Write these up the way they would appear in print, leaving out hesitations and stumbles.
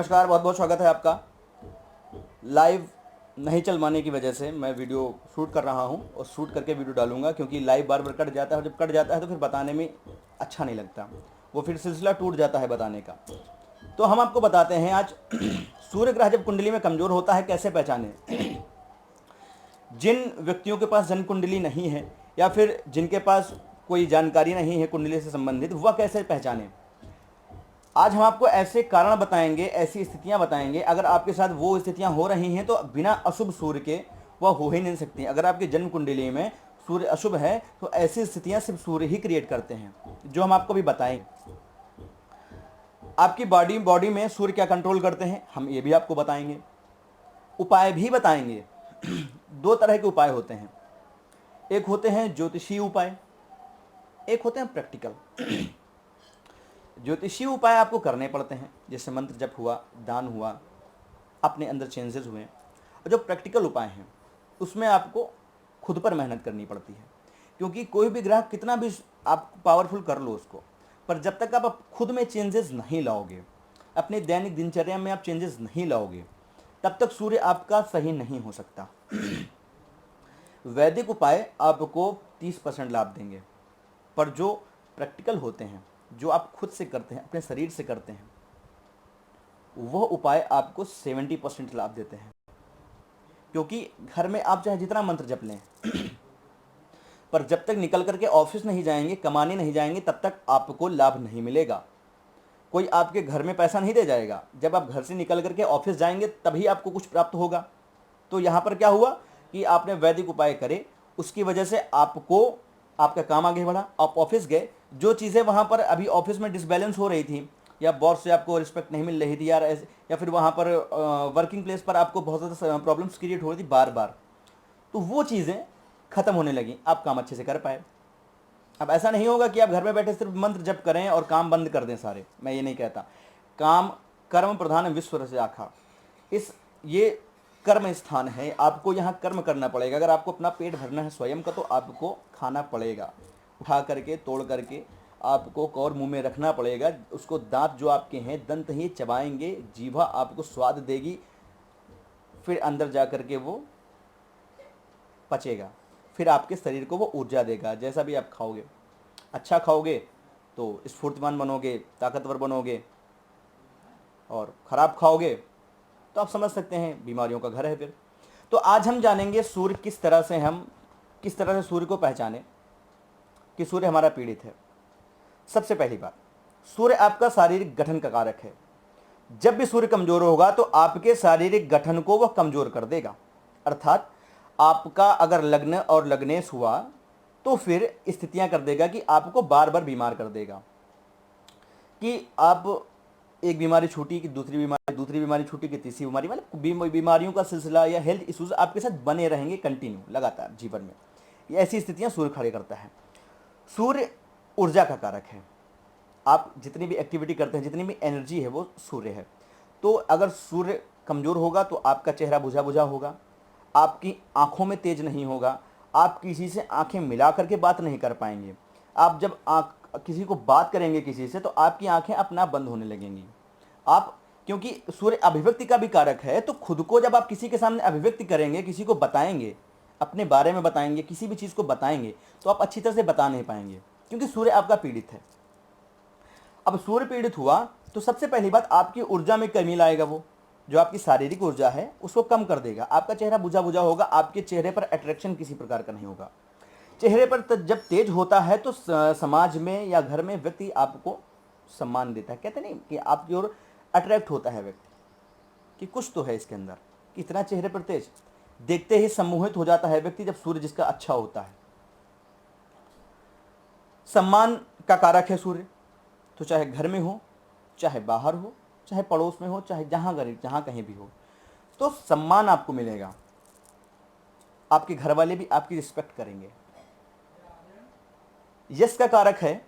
नमस्कार, बहुत बहुत स्वागत है आपका। लाइव नहीं चल पाने की वजह से मैं वीडियो शूट कर रहा हूं और शूट करके वीडियो डालूंगा, क्योंकि लाइव बार बार कट जाता है और जब कट जाता है तो फिर बताने में अच्छा नहीं लगता, वो फिर सिलसिला टूट जाता है बताने का। तो हम आपको बताते हैं आज सूर्य ग्रह जब कुंडली में कमज़ोर होता है कैसे पहचानें। जिन व्यक्तियों के पास जन्म कुंडली नहीं है या फिर जिनके पास कोई जानकारी नहीं है कुंडली से संबंधित, वह कैसे पहचानें। आज हम आपको ऐसे कारण बताएंगे, ऐसी स्थितियां बताएंगे, अगर आपके साथ वो स्थितियां हो रही हैं तो बिना अशुभ सूर्य के वह हो ही नहीं सकती। अगर आपकी जन्म कुंडली में सूर्य अशुभ है तो ऐसी स्थितियां सिर्फ सूर्य ही क्रिएट करते हैं, जो हम आपको भी बताएंगे। आपकी बॉडी में सूर्य क्या कंट्रोल करते हैं हम ये भी आपको बताएंगे, उपाय भी बताएंगे। दो तरह के उपाय होते हैं, एक होते हैं ज्योतिषीय उपाय, एक होते हैं प्रैक्टिकल। ज्योतिषीय उपाय आपको करने पड़ते हैं, जैसे मंत्र जप हुआ, दान हुआ, अपने अंदर चेंजेस हुए। और जो प्रैक्टिकल उपाय हैं उसमें आपको खुद पर मेहनत करनी पड़ती है, क्योंकि कोई भी ग्रह कितना भी आप पावरफुल कर लो उसको, पर जब तक आप खुद में चेंजेस नहीं लाओगे, अपने दैनिक दिनचर्या में आप चेंजेस नहीं लाओगे, तब तक सूर्य आपका सही नहीं हो सकता। वैदिक उपाय आपको 30% लाभ देंगे, पर जो प्रैक्टिकल होते हैं, जो आप खुद से करते हैं, अपने शरीर से करते हैं, वह उपाय आपको 70% लाभ देते हैं। क्योंकि घर में आप चाहे जितना मंत्र जप लें, पर जब तक निकल करके ऑफिस नहीं जाएंगे, कमाने नहीं जाएंगे, तब तक आपको लाभ नहीं मिलेगा। कोई आपके घर में पैसा नहीं दे जाएगा, जब आप घर से निकल करके ऑफिस जाएंगे तभी आपको कुछ प्राप्त होगा। तो यहाँ पर क्या हुआ कि आपने वैदिक उपाय करे, उसकी वजह से आपको आपका काम आगे बढ़ा, आप ऑफिस गए, जो चीज़ें वहाँ पर अभी ऑफिस में डिसबैलेंस हो रही थी, या बॉस से आपको रिस्पेक्ट नहीं मिल रही थी यार, या फिर वहाँ पर वर्किंग प्लेस पर आपको बहुत ज़्यादा प्रॉब्लम्स क्रिएट हो रही थी बार बार, तो वो चीज़ें ख़त्म होने लगी, आप काम अच्छे से कर पाए। अब ऐसा नहीं होगा कि आप घर में बैठे सिर्फ मंत्र जप करें और काम बंद कर दें सारे, मैं ये नहीं कहता। काम कर्म प्रधान विश्व से आखा, इस ये कर्म स्थान है, आपको यहाँ कर्म करना पड़ेगा। अगर आपको अपना पेट भरना है स्वयं का, तो आपको खाना पड़ेगा, उठा करके तोड़ करके आपको कौर मुंह में रखना पड़ेगा। उसको दांत जो आपके हैं दंत ही चबाएंगे, जीभा आपको स्वाद देगी, फिर अंदर जा करके वो पचेगा, फिर आपके शरीर को वो ऊर्जा देगा। जैसा भी आप खाओगे, अच्छा खाओगे तो स्फूर्तिमान बनोगे, ताकतवर बनोगे, और ख़राब खाओगे तो आप समझ सकते हैं बीमारियों का घर है फिर। तो आज हम जानेंगे सूर्य किस तरह से सूर्य को पहचाने कि सूर्य हमारा पीड़ित है। सबसे पहली बात, सूर्य आपका शारीरिक गठन का कारक है। जब भी सूर्य कमजोर होगा तो आपके शारीरिक गठन को वह कमजोर कर देगा। अर्थात आपका अगर लग्न और लग्नेश हुआ तो फिर स्थितियां कर देगा कि आपको बार बार बीमार कर देगा, कि आप एक बीमारी छूटी कि दूसरी बीमारी छूटी कि तीसरी बीमारी, मतलब बीमारियों का सिलसिला या हेल्थ इश्यूज आपके साथ बने रहेंगे कंटिन्यू लगातार जीवन में। ये ऐसी स्थितियां सूर्य खड़े करता है। सूर्य ऊर्जा का कारक है। आप जितनी भी एक्टिविटी करते हैं, जितनी भी एनर्जी है, वो सूर्य है। तो अगर सूर्य कमज़ोर होगा तो आपका चेहरा बुझा बुझा होगा, आपकी आंखों में तेज नहीं होगा, आप किसी से आंखें मिला करके बात नहीं कर पाएंगे। आप जब किसी को बात करेंगे किसी से, तो आपकी आंखें अपना बंद होने लगेंगी। आप, क्योंकि सूर्य अभिव्यक्ति का भी कारक है, तो खुद को जब आप किसी के सामने अभिव्यक्ति करेंगे, किसी को बताएंगे, अपने बारे में बताएंगे, किसी भी चीज़ को बताएंगे, तो आप अच्छी तरह से बता नहीं पाएंगे, क्योंकि सूर्य आपका पीड़ित है। अब सूर्य पीड़ित हुआ तो सबसे पहली बात, आपकी ऊर्जा में कमी लाएगा। वो जो आपकी शारीरिक ऊर्जा है उसको कम कर देगा। आपका चेहरा बुझा बुझा होगा, आपके चेहरे पर अट्रैक्शन किसी प्रकार का नहीं होगा। चेहरे पर जब तेज होता है तो समाज में या घर में व्यक्ति आपको सम्मान देता है। कहते नहीं कि आपकी ओर अट्रैक्ट होता है व्यक्ति, कि कुछ तो है इसके अंदर, कि इतना चेहरे पर तेज, देखते ही सम्मोहित हो जाता है व्यक्ति जब सूर्य जिसका अच्छा होता है। सम्मान का कारक है सूर्य, तो चाहे घर में हो, चाहे बाहर हो, चाहे पड़ोस में हो, चाहे जहाँ कहीं भी हो, तो सम्मान आपको मिलेगा। आपके घर वाले भी आपकी रिस्पेक्ट करेंगे। यश का कारक है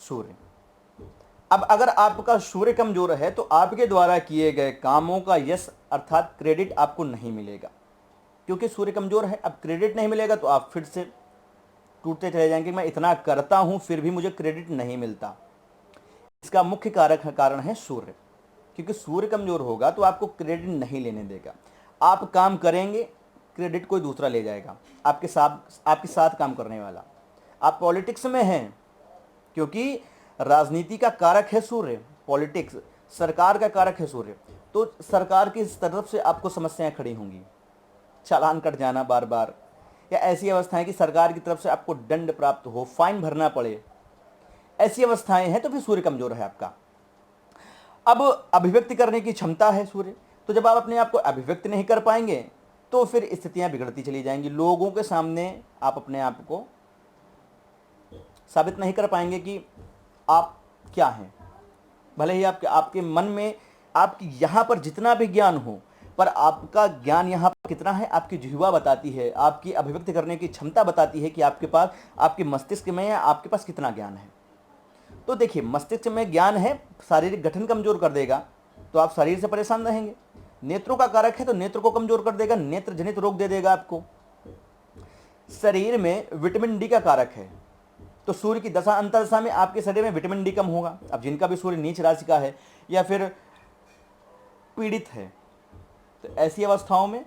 सूर्य। अब अगर आपका सूर्य कमजोर है तो आपके द्वारा किए गए कामों का यश अर्थात क्रेडिट आपको नहीं मिलेगा, क्योंकि सूर्य कमजोर है। अब क्रेडिट नहीं मिलेगा तो आप फिर से टूटते चले जाएंगे, मैं इतना करता हूं फिर भी मुझे क्रेडिट नहीं मिलता। इसका मुख्य कारण है सूर्य, क्योंकि सूर्य कमजोर होगा तो आपको क्रेडिट नहीं लेने देगा। आप काम करेंगे, क्रेडिट कोई दूसरा ले जाएगा, आपके साथ काम करने वाला। आप पॉलिटिक्स में हैं, क्योंकि राजनीति का कारक है सूर्य, पॉलिटिक्स सरकार का कारक है सूर्य, तो सरकार की तरफ से आपको समस्याएं खड़ी होंगी, चालान कट जाना बार बार, या ऐसी अवस्थाएं कि सरकार की तरफ से आपको दंड प्राप्त हो, फाइन भरना पड़े, ऐसी अवस्थाएं हैं, तो फिर सूर्य कमजोर है आपका। अब अभिव्यक्ति करने की क्षमता है सूर्य, तो जब आप अपने आप को अभिव्यक्त नहीं कर पाएंगे तो फिर स्थितियां बिगड़ती चली जाएंगी। लोगों के सामने आप अपने आप को साबित नहीं कर पाएंगे कि आप क्या हैं। भले ही आपके मन में आपकी यहाँ पर जितना भी ज्ञान हो, पर आपका ज्ञान यहाँ पर कितना है, आपकी जिह्वा बताती है, आपकी अभिव्यक्त करने की क्षमता बताती है कि आपके पास, आपके मस्तिष्क में या आपके पास कितना ज्ञान है। तो देखिए, मस्तिष्क में ज्ञान है, शारीरिक गठन कमजोर कर देगा तो आप शरीर से परेशान रहेंगे। नेत्रों का कारक है तो नेत्र को कमजोर कर देगा, नेत्र जनित रोग दे देगा आपको। शरीर में विटामिन डी का कारक है, तो सूर्य की दशा अंतरदशा में आपके शरीर में विटामिन डी कम होगा। अब जिनका भी सूर्य नीच राशि का है या फिर पीड़ित है, तो ऐसी अवस्थाओं में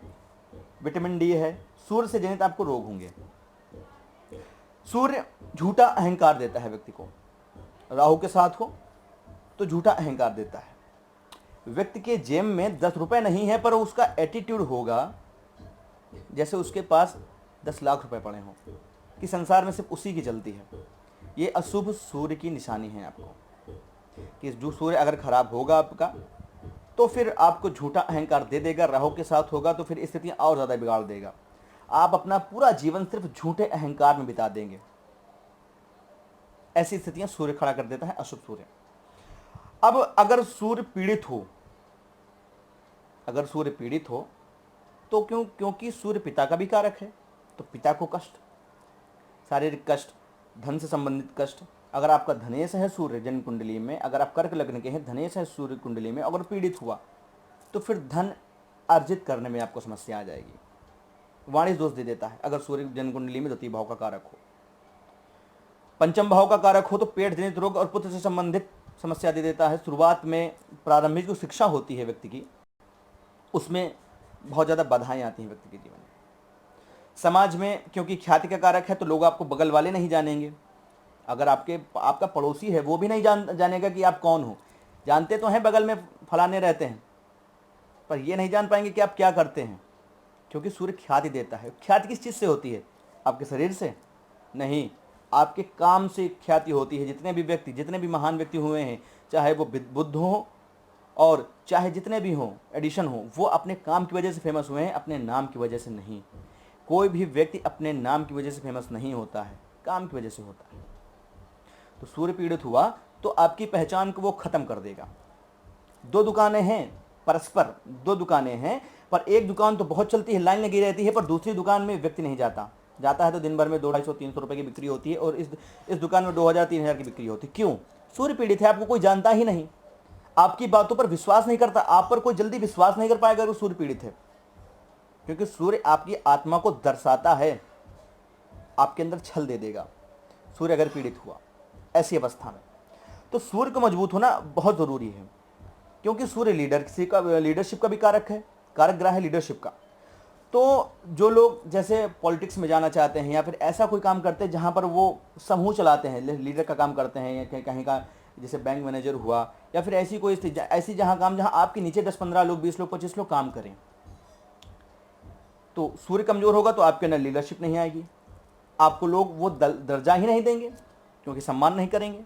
विटामिन डी है, सूर्य से जनित आपको रोग होंगे। सूर्य झूठा अहंकार देता है व्यक्ति को, राहु के साथ हो तो झूठा अहंकार देता है। व्यक्ति के जेब में 10 रुपए नहीं है, पर उसका एटीट्यूड होगा जैसे उसके पास 10 लाख रुपए पड़े हों, कि संसार में सिर्फ उसी की चलती है। ये अशुभ सूर्य की निशानी है आपको, कि जो सूर्य अगर खराब होगा आपका तो फिर आपको झूठा अहंकार दे देगा। राहु के साथ होगा तो फिर स्थितियां और ज़्यादा बिगाड़ देगा। आप अपना पूरा जीवन सिर्फ झूठे अहंकार में बिता देंगे। ऐसी स्थितियां सूर्य खड़ा कर देता है, अशुभ सूर्य। अब अगर सूर्य पीड़ित हो, तो क्योंकि सूर्य पिता का भी कारक है, तो पिता को कष्ट, शारीरिक कष्ट, धन से संबंधित कष्ट। अगर आपका धनेश है सूर्य जन्म कुंडली में, अगर आप कर्क लग्न के हैं, धनेश है सूर्य कुंडली में, अगर पीड़ित हुआ तो फिर धन अर्जित करने में आपको समस्या आ जाएगी। वाणिज्य दोष दे देता है अगर सूर्य जन्म कुंडली में द्वितीय भाव का कारक हो। पंचम भाव का कारक हो तो पेट जनित रोग और पुत्र से संबंधित समस्या दे देता है। शुरुआत में प्रारंभिक जो शिक्षा होती है व्यक्ति की, उसमें बहुत ज़्यादा बाधाएं आती हैं व्यक्ति के जीवन में। समाज में क्योंकि ख्याति का कारक है तो लोग आपको बगल वाले नहीं जानेंगे। अगर आपका पड़ोसी है वो भी नहीं जानेगा कि आप कौन हो। जानते तो हैं बगल में फलाने रहते हैं, पर ये नहीं जान पाएंगे कि आप क्या करते हैं, क्योंकि सूर्य ख्याति देता है। ख्याति किस चीज़ से होती है? आपके शरीर से नहीं, आपके काम से ख्याति होती है। जितने भी महान व्यक्ति हुए हैं, चाहे वो बुद्ध हो और चाहे जितने भी हों, एडिशन हो, वो अपने काम की वजह से फेमस हुए हैं, अपने नाम की वजह से नहीं। कोई भी व्यक्ति अपने नाम की वजह से फेमस नहीं होता है, काम की वजह से होता है। तो सूर्य पीड़ित हुआ तो आपकी पहचान को वो खत्म कर देगा। 2 दुकानें हैं, परस्पर 2 दुकानें हैं, पर एक दुकान तो बहुत चलती है, लाइन लगी रहती है, पर दूसरी दुकान में व्यक्ति नहीं जाता है तो दिन भर में 200-250-300 रुपए की बिक्री होती है, और इस दुकान में 2000-3000 की बिक्री होती है। क्यों? सूर्य पीड़ित है, आपको कोई जानता ही नहीं, आपकी बातों पर विश्वास नहीं करता, आप पर कोई जल्दी विश्वास नहीं कर पाएगा अगर सूर्य पीड़ित है, क्योंकि सूर्य आपकी आत्मा को दर्शाता है, आपके अंदर छल दे देगा सूर्य अगर पीड़ित हुआ ऐसी अवस्था में। तो सूर्य को मजबूत होना बहुत ज़रूरी है, क्योंकि सूर्य लीडरशिप का भी कारक है, कारक ग्रह है लीडरशिप का। तो जो लोग जैसे पॉलिटिक्स में जाना चाहते हैं या फिर ऐसा कोई काम करते हैं जहाँ पर वो समूह चलाते हैं, लीडर का काम करते हैं, या कहीं का जैसे बैंक मैनेजर हुआ, या फिर ऐसी जहाँ आपके नीचे 10-15 लोग, 20 लोग, 25 लोग काम करें, तो सूर्य कमजोर होगा तो आपके अंदर लीडरशिप नहीं आएगी, आपको लोग वो दर्जा ही नहीं देंगे, क्योंकि सम्मान नहीं करेंगे,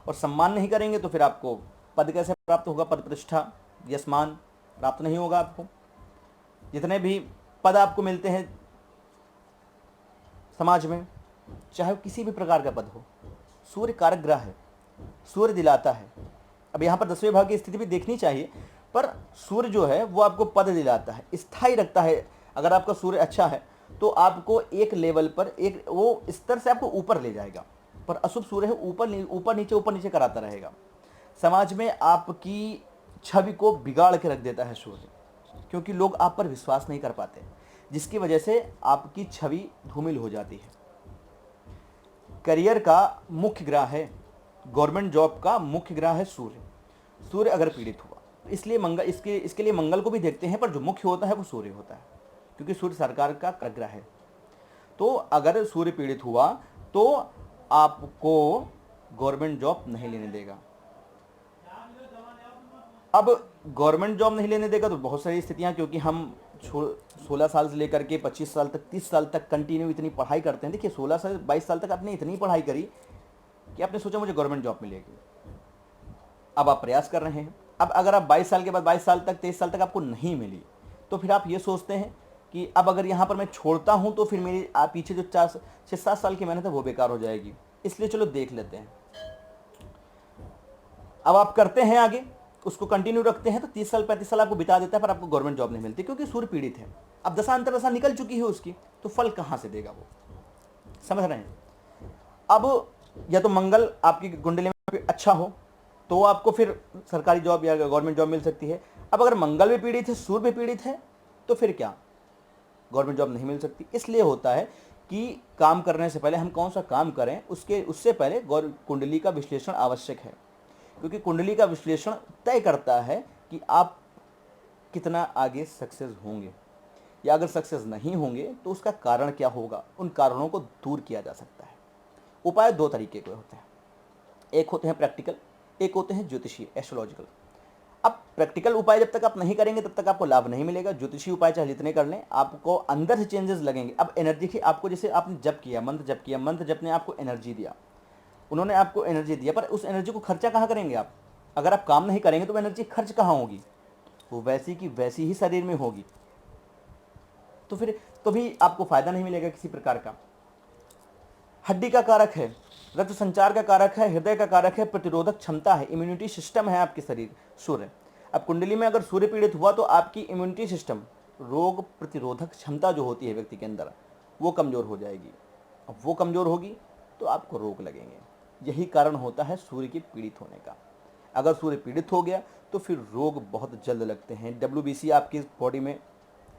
और सम्मान नहीं करेंगे तो फिर आपको पद कैसे प्राप्त होगा? पद प्रतिष्ठा यशमान प्राप्त नहीं होगा आपको। जितने भी पद आपको मिलते हैं समाज में, चाहे किसी भी प्रकार का पद हो, सूर्य कारक ग्रह है, सूर्य दिलाता है। अब यहाँ पर 10वें भाव की स्थिति भी देखनी चाहिए, पर सूर्य जो है वो आपको पद दिलाता है, स्थायी रखता है। अगर आपका सूर्य अच्छा है तो आपको एक लेवल पर, एक वो स्तर से आपको ऊपर ले जाएगा, पर अशुभ सूर्य है ऊपर नीचे कराता रहेगा। समाज में आपकी छवि को बिगाड़ के रख देता है सूर्य, क्योंकि लोग आप पर विश्वास नहीं कर पाते, जिसकी वजह से आपकी छवि धूमिल हो जाती है। करियर का मुख्य ग्रह है, गवर्नमेंट जॉब का मुख्य ग्रह है सूर्य। सूर्य अगर पीड़ित हुआ, इसलिए मंगल इसके लिए मंगल को भी देखते हैं, पर जो मुख्य होता है वो सूर्य होता है, क्योंकि सूर्य सरकार का ग्रह है। तो अगर सूर्य पीड़ित हुआ तो आपको गवर्नमेंट जॉब नहीं लेने देगा। अब गवर्नमेंट जॉब नहीं लेने देगा तो बहुत सारी स्थितियां, क्योंकि हम 16 साल से लेकर के 25 साल तक 30 साल तक कंटिन्यू इतनी पढ़ाई करते हैं। देखिए 16 से 22 साल तक आपने इतनी पढ़ाई करी कि आपने सोचा मुझे गवर्नमेंट जॉब मिलेगी। अब आप प्रयास कर रहे हैं। अब अगर आप 22 साल के बाद 22 साल तक 23 साल तक आपको नहीं मिली, तो फिर आप ये सोचते हैं कि अब अगर यहाँ पर मैं छोड़ता हूँ तो फिर मेरी आप पीछे जो 6-7 साल की मेहनत है वो बेकार हो जाएगी, इसलिए चलो देख लेते हैं। अब आप करते हैं आगे, उसको कंटिन्यू रखते हैं, तो 30 साल 35 साल आपको बिता देता है, पर आपको गवर्नमेंट जॉब नहीं मिलती, क्योंकि सूर्य पीड़ित है। अब दशा अंतर्दशा निकल चुकी है उसकी, तो फल कहाँ से देगा वो, समझ रहे हैं। अब या तो मंगल आपकी कुंडली में अच्छा हो तो आपको फिर सरकारी जॉब या गवर्नमेंट जॉब मिल सकती है। अब अगर मंगल भी पीड़ित है, सूर्य भी पीड़ित है, तो फिर क्या, गवर्नमेंट जॉब नहीं मिल सकती। इसलिए होता है कि काम करने से पहले हम कौन सा काम करें उससे पहले कुंडली का विश्लेषण आवश्यक है, क्योंकि कुंडली का विश्लेषण तय करता है कि आप कितना आगे सक्सेस होंगे, या अगर सक्सेस नहीं होंगे तो उसका कारण क्या होगा, उन कारणों को दूर किया जा सकता है। उपाय दो तरीके के होते हैं, एक होते हैं प्रैक्टिकल, एक होते हैं ज्योतिषीय एस्ट्रोलॉजिकल। अब प्रैक्टिकल उपाय जब तक आप नहीं करेंगे तब तक आपको लाभ नहीं मिलेगा। ज्योतिषीय उपाय चाहे जितने कर लें, आपको अंदर से चेंजेस लगेंगे। अब एनर्जी की आपको, जैसे आपने जप किया, मंत्र जप ने आपको एनर्जी दिया, उन्होंने आपको एनर्जी दिया, पर उस एनर्जी को खर्चा कहाँ करेंगे आप, अगर आप काम नहीं करेंगे तो एनर्जी खर्च कहाँ होगी, वो वैसी की वैसी ही शरीर में होगी, तो फिर तो भी आपको फायदा नहीं मिलेगा किसी प्रकार का। हड्डी का कारक है, रक्त संचार का कारक है, हृदय का कारक है, प्रतिरोधक क्षमता है, इम्यूनिटी सिस्टम है आपके शरीर सूर्य। अब कुंडली में अगर सूर्य पीड़ित हुआ तो आपकी इम्यूनिटी सिस्टम, रोग प्रतिरोधक क्षमता जो होती है व्यक्ति के अंदर, वो कमज़ोर हो जाएगी। अब वो कमज़ोर होगी तो आपको रोग लगेंगे। यही कारण होता है सूर्य के पीड़ित होने का। अगर सूर्य पीड़ित हो गया तो फिर रोग बहुत जल्द लगते हैं। WBC आपकी बॉडी में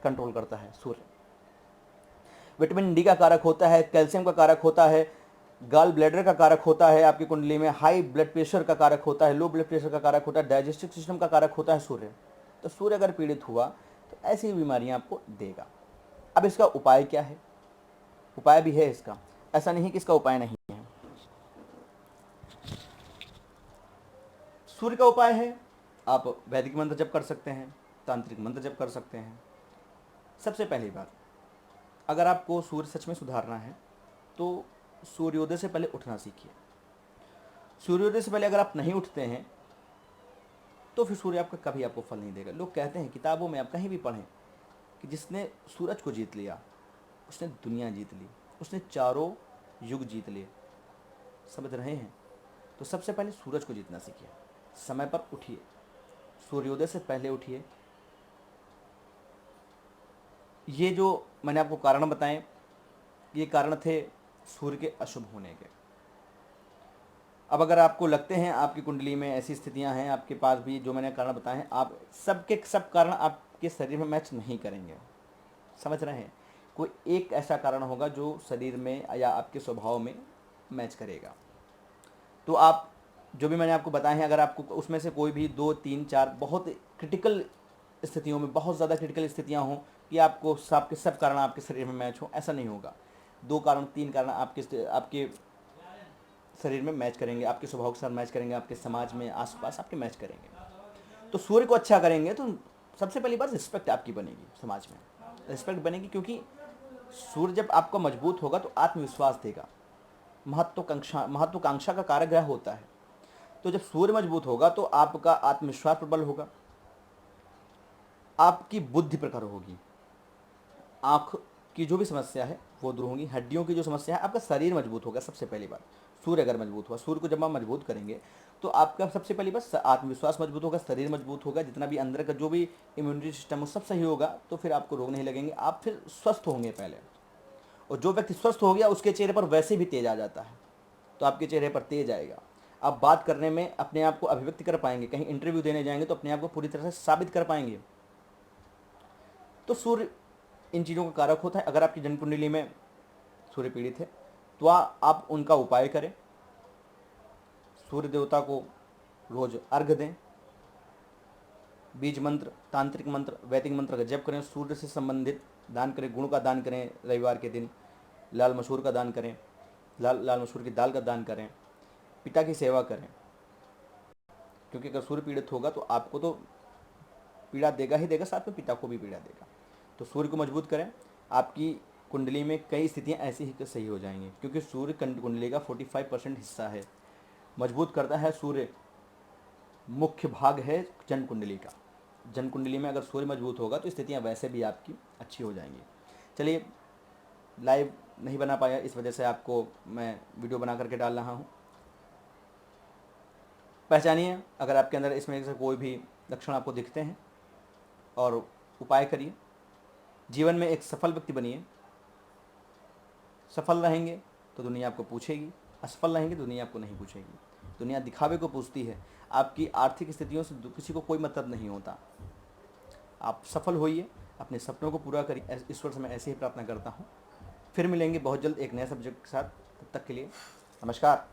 कंट्रोल करता है सूर्य। विटामिन डी का कारक होता है, कैल्शियम का कारक होता है, गाल ब्लैडर का कारक होता है आपकी कुंडली में, हाई ब्लड प्रेशर का कारक होता है, लो ब्लड प्रेशर का कारक होता है, डाइजेस्टिव सिस्टम का कारक होता है सूर्य। तो सूर्य अगर पीड़ित हुआ तो ऐसी बीमारियां आपको देगा। अब इसका उपाय क्या है, उपाय भी है इसका, ऐसा नहीं कि इसका उपाय नहीं है। सूर्य का उपाय है, आप वैदिक मंत्र जप कर सकते हैं, तांत्रिक मंत्र जप कर सकते हैं। सबसे पहली बात, अगर आपको सूर्य सच में सुधारना है तो सूर्योदय से पहले उठना सीखिए। सूर्योदय से पहले अगर आप नहीं उठते हैं तो फिर सूर्य आपका कभी आपको फल नहीं देगा। लोग कहते हैं, किताबों में आप कहीं भी पढ़ें, कि जिसने सूरज को जीत लिया उसने दुनिया जीत ली, उसने चारों युग जीत लिए। समझ रहे हैं। तो सबसे पहले सूरज को जीतना सीखिए, समय पर उठिए, सूर्योदय से पहले उठिए। ये जो मैंने आपको कारण बताए, ये कारण थे सूर्य के अशुभ होने के। अब अगर आपको लगते हैं आपकी कुंडली में ऐसी स्थितियां हैं, आपके पास भी जो मैंने कारण बताए हैं, आप सबके सब कारण आपके शरीर में मैच नहीं करेंगे, समझ रहे हैं। कोई एक ऐसा कारण होगा जो शरीर में या आपके स्वभाव में मैच करेगा। तो आप जो भी मैंने आपको बताए हैं, अगर आपको उसमें से कोई भी 2 3 4 बहुत क्रिटिकल स्थितियों में, बहुत ज़्यादा क्रिटिकल स्थितियां हों कि आपको आपके सब कारण आपके शरीर में मैच हो, ऐसा नहीं होगा। 2 कारण 3 कारण आपके शरीर में मैच करेंगे, आपके स्वभाव के साथ मैच करेंगे, आपके समाज में आसपास आपके मैच करेंगे। तो सूर्य को अच्छा करेंगे तो सबसे पहली बात रिस्पेक्ट आपकी बनेगी, समाज में रिस्पेक्ट बनेगी, क्योंकि सूर्य जब आपका मजबूत होगा तो आत्मविश्वास देगा। महत्वाकांक्षा का कारक ग्रह होता है। तो जब सूर्य मजबूत होगा तो आपका आत्मविश्वास प्रबल होगा, आपकी बुद्धि प्रखर होगी, आँख की जो भी समस्या है वो दूर होगी, हड्डियों की जो समस्या है, आपका शरीर मजबूत होगा। सबसे पहली बात, सूर्य अगर मजबूत हुआ, सूर्य को जब आप मजबूत करेंगे तो आपका सबसे पहली बात आत्मविश्वास मजबूत होगा, शरीर मजबूत होगा, जितना भी अंदर का जो भी इम्यूनिटी सिस्टम वो सब सही होगा, तो फिर आपको रोग नहीं लगेंगे, आप फिर स्वस्थ होंगे पहले। और जो व्यक्ति स्वस्थ हो गया उसके चेहरे पर वैसे भी तेज आ जाता है, तो आपके चेहरे पर तेज आएगा। आप बात करने में अपने आप को अभिव्यक्त कर पाएंगे, कहीं इंटरव्यू देने जाएंगे तो अपने आप को पूरी तरह से साबित कर पाएंगे। तो सूर्य इन चीज़ों का कारक होता है। अगर आपकी जन्म कुंडली में सूर्य पीड़ित है तो आप उनका उपाय करें, सूर्य देवता को रोज अर्घ दें, बीज मंत्र, तांत्रिक मंत्र, वैदिक मंत्र का जप करें, सूर्य से संबंधित दान करें, गुण का दान करें, रविवार के दिन लाल मसूर का दान करें, लाल मसूर की दाल का दान करें, पिता की सेवा करें, क्योंकि अगर सूर्य पीड़ित होगा तो आपको तो पीड़ा देगा ही देगा, साथ में पिता को भी पीड़ा देगा। तो सूर्य को मजबूत करें। आपकी कुंडली में कई स्थितियां ऐसी ही सही हो जाएंगी, क्योंकि सूर्य कुंडली का 45% हिस्सा है, मजबूत करता है सूर्य, मुख्य भाग है जन कुंडली का। जन कुंडली में अगर सूर्य मजबूत होगा तो स्थितियां वैसे भी आपकी अच्छी हो जाएंगी। चलिए, लाइव नहीं बना पाया, इस वजह से आपको मैं वीडियो बना करके डाल रहा हूँ। पहचानिए अगर आपके अंदर इसमें से कोई भी लक्षण आपको दिखते हैं और उपाय करिए। जीवन में एक सफल व्यक्ति बनिए। सफल रहेंगे तो दुनिया आपको पूछेगी, असफल रहेंगे तो दुनिया आपको नहीं पूछेगी। दुनिया दिखावे को पूछती है, आपकी आर्थिक स्थितियों से किसी को कोई मतलब नहीं होता। आप सफल होइए, अपने सपनों को पूरा करिए। ईश्वर से मैं ऐसे ही प्रार्थना करता हूँ। फिर मिलेंगे बहुत जल्द एक नए सब्जेक्ट के साथ। तब तक के लिए नमस्कार।